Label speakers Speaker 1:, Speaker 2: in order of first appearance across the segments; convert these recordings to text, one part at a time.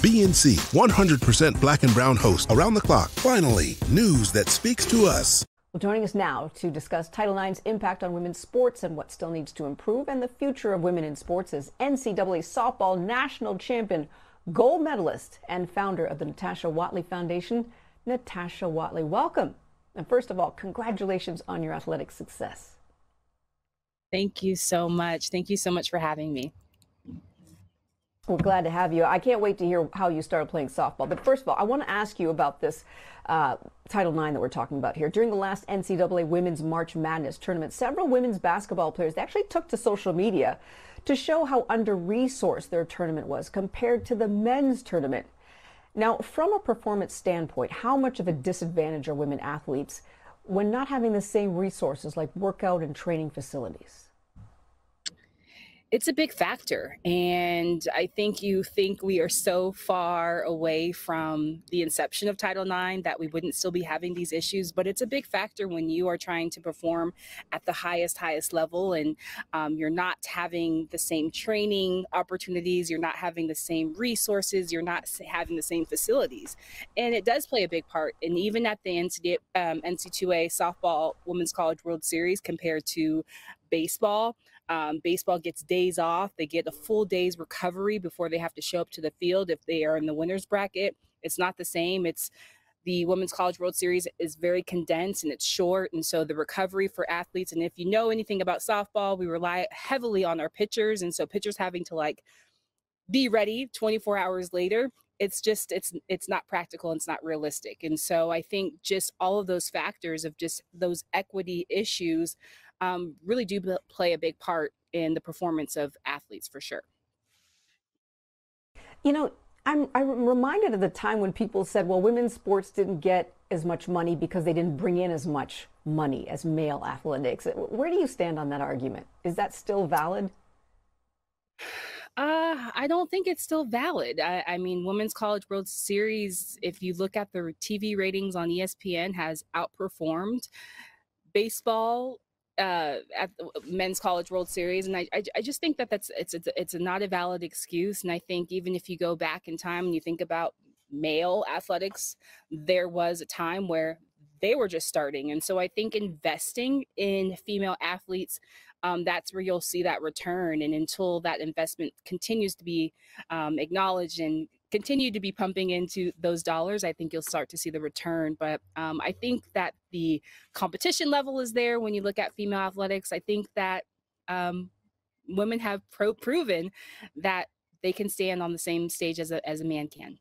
Speaker 1: BNC, 100% black and brown host around the clock. Finally, news that speaks to us.
Speaker 2: Well, joining us now to discuss Title IX's impact on women's sports and what still needs to improve and the future of women in sports is NCAA Softball National Champion, gold medalist, and founder of the Natasha Watley Foundation, Natasha Watley. Welcome. And first of all, congratulations on your athletic success.
Speaker 3: Thank you so much. Thank you so much for having me.
Speaker 2: We're glad to have you. I can't wait to hear how you started playing softball. But first of all, I want to ask you about this Title IX that we're talking about here. During the last NCAA Women's March Madness tournament, several women's basketball players they actually took to social media to show how under-resourced their tournament was compared to the men's tournament. Now, from a performance standpoint, how much of a disadvantage are women athletes when not having the same resources like workout and training facilities?
Speaker 3: It's a big factor. And I think you think we are so far away from the inception of Title IX that we wouldn't still be having these issues. But it's a big factor when you are trying to perform at the highest level and you're not having the same training opportunities, you're not having the same resources, you're not having the same facilities. And it does play a big part. And even at the NCAA Softball Women's College World Series compared to baseball, baseball gets days off. They get a full day's recovery before they have to show up to the field if they are in the winner's bracket. It's not the same. It's the Women's College World Series is very condensed and it's short. And so the recovery for athletes, and if you know anything about softball, we rely heavily on our pitchers. And so pitchers having to be ready 24 hours later, it's not practical and it's not realistic. And so I think just all of those factors of just those equity issues really do play a big part in the performance of athletes for sure.
Speaker 2: You know, I'm reminded of the time when people said, well, women's sports didn't get as much money because they didn't bring in as much money as male athletics. Where do you stand on that argument? Is that still valid?
Speaker 3: I don't think it's still valid. I mean, Women's College World Series, if you look at the TV ratings on ESPN, has outperformed baseball at the Men's College World Series, and I just think that it's not a valid excuse. And I think even if you go back in time and you think about male athletics, there was a time where they were just starting. And so I think investing in female athletes, that's where you'll see that return. And until that investment continues to be acknowledged and continue to be pumping into those dollars, I think you'll start to see the return. But I think that the competition level is there when you look at female athletics. I think that women have proven that they can stand on the same stage as a man can.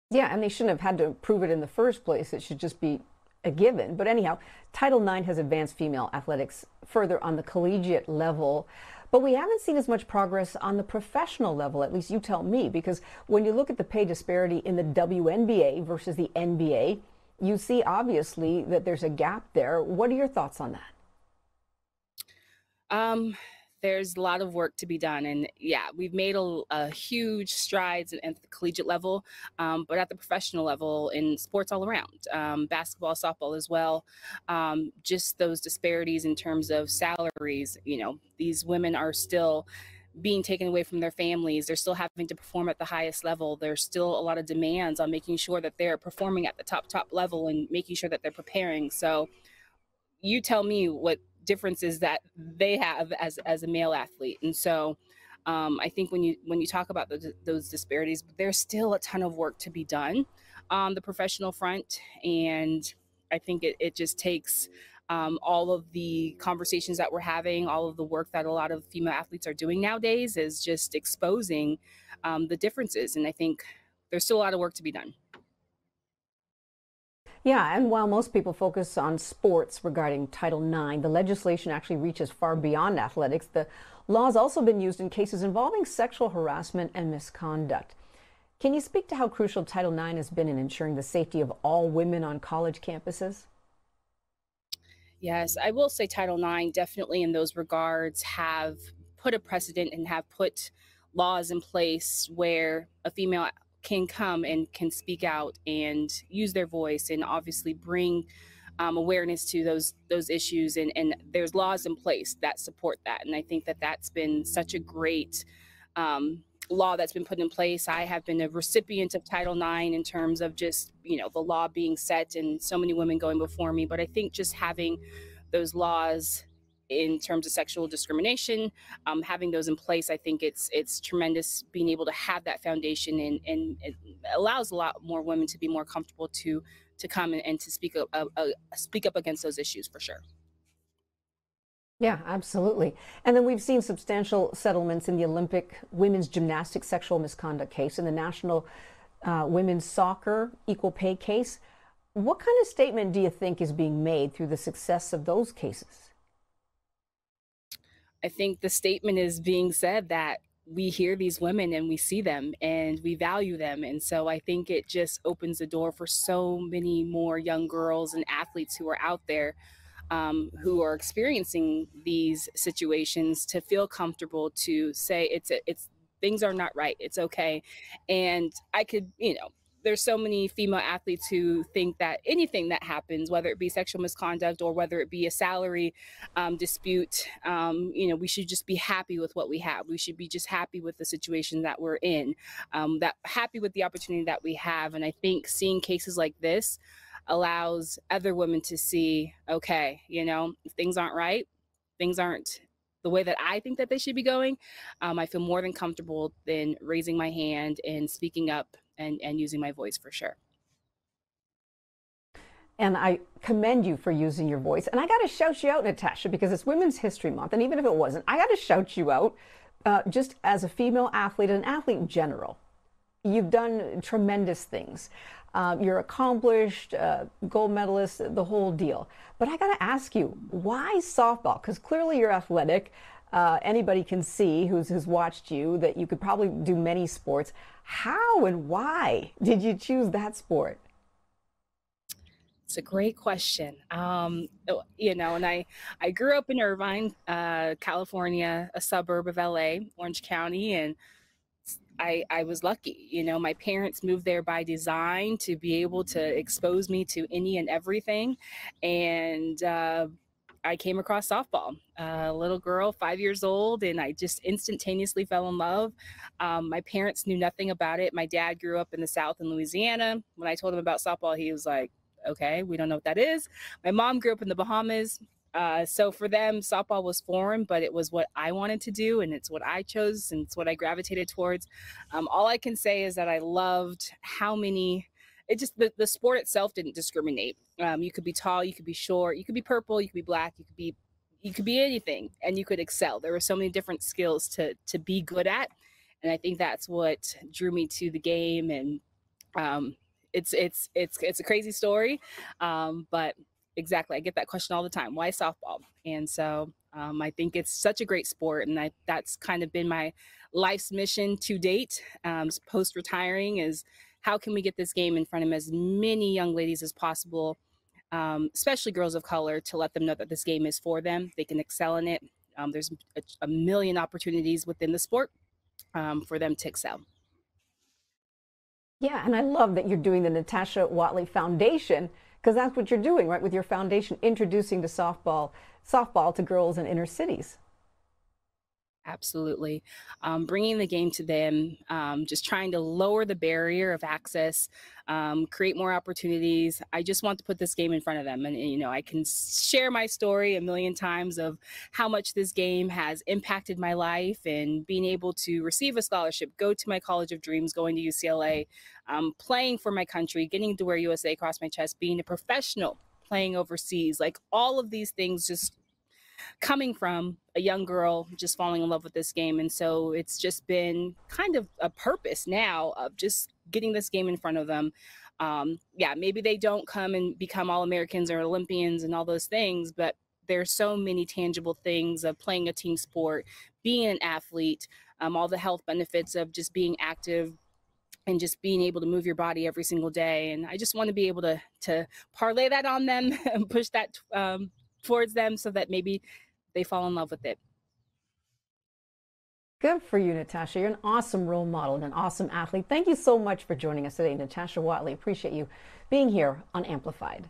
Speaker 2: Yeah, and they shouldn't have had to prove it in the first place. It should just be a given. But anyhow, Title IX has advanced female athletics further on the collegiate level. But we haven't seen as much progress on the professional level, at least you tell me, because when you look at the pay disparity in the WNBA versus the NBA, you see obviously that there's a gap there. What are your thoughts on that?
Speaker 3: There's a lot of work to be done. And yeah, we've made a huge strides at the collegiate level, but at the professional level in sports all around, basketball, softball as well, just those disparities in terms of salaries. You know, these women are still being taken away from their families. They're still having to perform at the highest level. There's still a lot of demands on making sure that they're performing at the top level and making sure that they're preparing. So you tell me what differences that they have as a male athlete. And so I think when you talk about those disparities, there's still a ton of work to be done on the professional front. And I think it just takes all of the conversations that we're having, all of the work that a lot of female athletes are doing nowadays is just exposing the differences. And I think there's still a lot of work to be done.
Speaker 2: Yeah, and while most people focus on sports regarding Title IX, the legislation actually reaches far beyond athletics. The law has also been used in cases involving sexual harassment and misconduct. Can you speak to how crucial Title IX has been in ensuring the safety of all women on college campuses?
Speaker 3: Yes, I will say Title IX definitely in those regards have put a precedent and have put laws in place where a female can come and can speak out and use their voice and obviously bring awareness to those issues. And there's laws in place that support that. And I think that that's been such a great law that's been put in place. I have been a recipient of Title IX in terms of just, the law being set and so many women going before me. But I think just having those laws in terms of sexual discrimination, having those in place, I think it's tremendous being able to have that foundation, and it allows a lot more women to be more comfortable to come and to speak up against those issues for sure.
Speaker 2: Yeah, absolutely. And then we've seen substantial settlements in the Olympic women's gymnastics sexual misconduct case, in the national women's soccer equal pay case. What kind of statement do you think is being made through the success of those cases?
Speaker 3: I think the statement is being said that we hear these women and we see them and we value them. And so I think it just opens the door for so many more young girls and athletes who are out there, who are experiencing these situations, to feel comfortable to say it's things are not right. It's okay. And I could, there's so many female athletes who think that anything that happens, whether it be sexual misconduct or whether it be a salary dispute, we should just be happy with what we have. We should be just happy with the situation that we're in, that happy with the opportunity that we have. And I think seeing cases like this allows other women to see, okay, if things aren't right, things aren't the way that I think that they should be going, I feel more than comfortable than raising my hand and speaking up and using my voice for sure.
Speaker 2: And I commend you for using your voice. And I got to shout you out, Natasha, because it's Women's History Month. And even if it wasn't, I got to shout you out just as a female athlete and an athlete in general. You've done tremendous things. You're accomplished, gold medalist, the whole deal. But I got to ask you, why softball? Because clearly you're athletic. Anybody can see who's watched you that you could probably do many sports. How and why did you choose that sport?
Speaker 3: It's a great question. And I grew up in Irvine, California, a suburb of LA, Orange County, and I was lucky. My parents moved there by design to be able to expose me to any and everything. And I came across softball, a little girl, 5 years old, and I just instantaneously fell in love. My parents knew nothing about it. My dad grew up in the South in Louisiana. When I told him about softball, he was like, okay, we don't know what that is. My mom grew up in the Bahamas. So for them, softball was foreign, but it was what I wanted to do, and it's what I chose, and it's what I gravitated towards. All I can say is that I loved the sport itself didn't discriminate. You could be tall, you could be short, you could be purple, you could be black, you could be anything, and you could excel. There were so many different skills to be good at, and I think that's what drew me to the game. And it's a crazy story, but exactly, I get that question all the time. Why softball? And so I think it's such a great sport, and that's kind of been my life's mission to date, post-retiring, is how can we get this game in front of as many young ladies as possible, especially girls of color, to let them know that this game is for them. They can excel in it. There's a million opportunities within the sport for them to excel.
Speaker 2: Yeah, and I love that you're doing the Natasha Watley Foundation, because that's what you're doing, right, with your foundation, introducing to softball to girls in inner cities.
Speaker 3: Absolutely. Bringing the game to them, just trying to lower the barrier of access, create more opportunities. I just want to put this game in front of them. And I can share my story a million times of how much this game has impacted my life, and being able to receive a scholarship, go to my college of dreams, going to UCLA, playing for my country, getting to wear USA across my chest, being a professional, playing overseas, like all of these things just coming from a young girl just falling in love with this game. And so it's just been kind of a purpose now of just getting this game in front of them. Maybe they don't come and become All-Americans or Olympians and all those things, but there's so many tangible things of playing a team sport, being an athlete, all the health benefits of just being active and just being able to move your body every single day. And I just want to be able to parlay that on them and push that towards them so that maybe they fall in love with it.
Speaker 2: Good for you, Natasha. You're an awesome role model and an awesome athlete. Thank you so much for joining us today, Natasha Watley. Appreciate you being here on Amplified.